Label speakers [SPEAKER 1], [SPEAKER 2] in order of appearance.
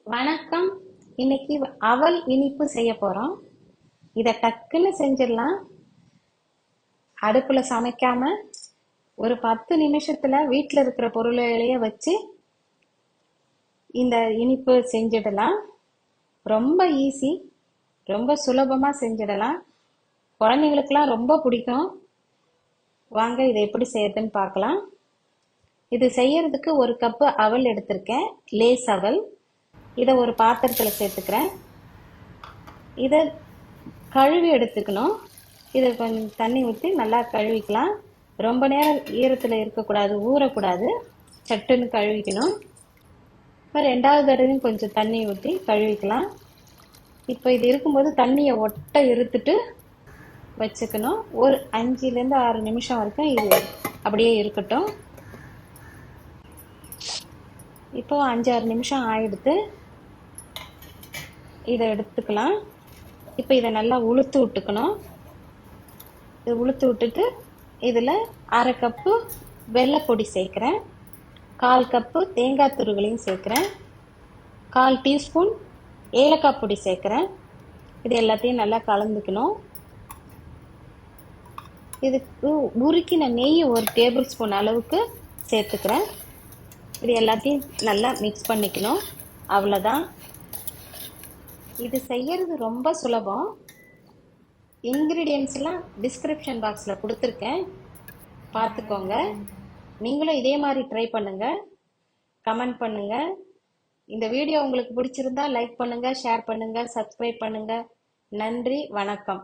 [SPEAKER 1] வணக்கம். இன்னைக்கு அவல் இனிப்பு செய்ய போறோம். இத டக்குன்னு செஞ்சிடலாம். அடுப்புல சமைக்காம ஒரு 10 நிமிஷத்துல வீட்ல இருக்கிற பொருளையே வச்சு இந்த இனிப்பு செஞ்சிடலாம். ரொம்ப ஈஸி, ரொம்ப சுலபமா செஞ்சிடலாம். குழந்தைங்களுக்கெல்லாம் ரொம்ப பிடிக்கும். வாங்க இதை எப்படி செய்யறதுன்னு பார்க்கலாம். இது செய்யறதுக்கு ஒரு கப்பு அவல் எடுத்திருக்கேன், லேஸ் அவல். இதை ஒரு பாத்திரத்துல சேர்த்துக்கிறேன். இதை கழுவி எடுத்துக்கணும். இதை கொஞ்சம் தண்ணி ஊற்றி நல்லா கழுவிக்கலாம். ரொம்ப நேரம் ஈரத்தில் இருக்கக்கூடாது, ஊறக்கூடாது. சட்டுன்னு கழுவிக்கணும். இப்போ ரெண்டாவது தடவையும் கொஞ்சம் தண்ணி ஊற்றி கழுவிக்கலாம். இப்போ இது இருக்கும்போது தண்ணியை ஒட்ட இருத்துட்டு வச்சுக்கணும். ஒரு 5லேருந்து 6 நிமிஷம் வரைக்கும் இது அப்படியே இருக்கட்டும். இப்போ 5-6 நிமிஷம் ஆயிடுத்து. இதை எடுத்துக்கலாம். இப்போ இதை நல்லா உளுத்து விட்டுக்கணும். இது உளுத்து விட்டுட்டு இதில் 1/2 கப்பு வெள்ளைப்பொடி சேர்க்குறேன். 1/4 கப்பு தேங்காய் துருவலையும் சேர்க்குறேன். 1/4 டீஸ்பூன் ஏலக்காய் பொடி சேர்க்குறேன். இது எல்லாத்தையும் நல்லா கலந்துக்கணும். இதுக்கு உருக்கின நெய் 1 டேபிள் ஸ்பூன் அளவுக்கு சேர்த்துக்கிறேன். இது எல்லாத்தையும் நல்லா மிக்ஸ் பண்ணிக்கணும். அவ்வளோதான். இது செய்யறது ரொம்ப சுலபம். இன்க்ரீடியன்ஸ்லாம் டிஸ்கிரிப்ஷன் பாக்ஸில் கொடுத்துருக்கேன், பார்த்துக்கோங்க. நீங்களும் இதே மாதிரி ட்ரை பண்ணுங்க, கமெண்ட் பண்ணுங்க. இந்த வீடியோ உங்களுக்கு பிடிச்சிருந்தா லைக் பண்ணுங்க, ஷேர் பண்ணுங்க, சப்ஸ்கிரைப் பண்ணுங்க. நன்றி, வணக்கம்.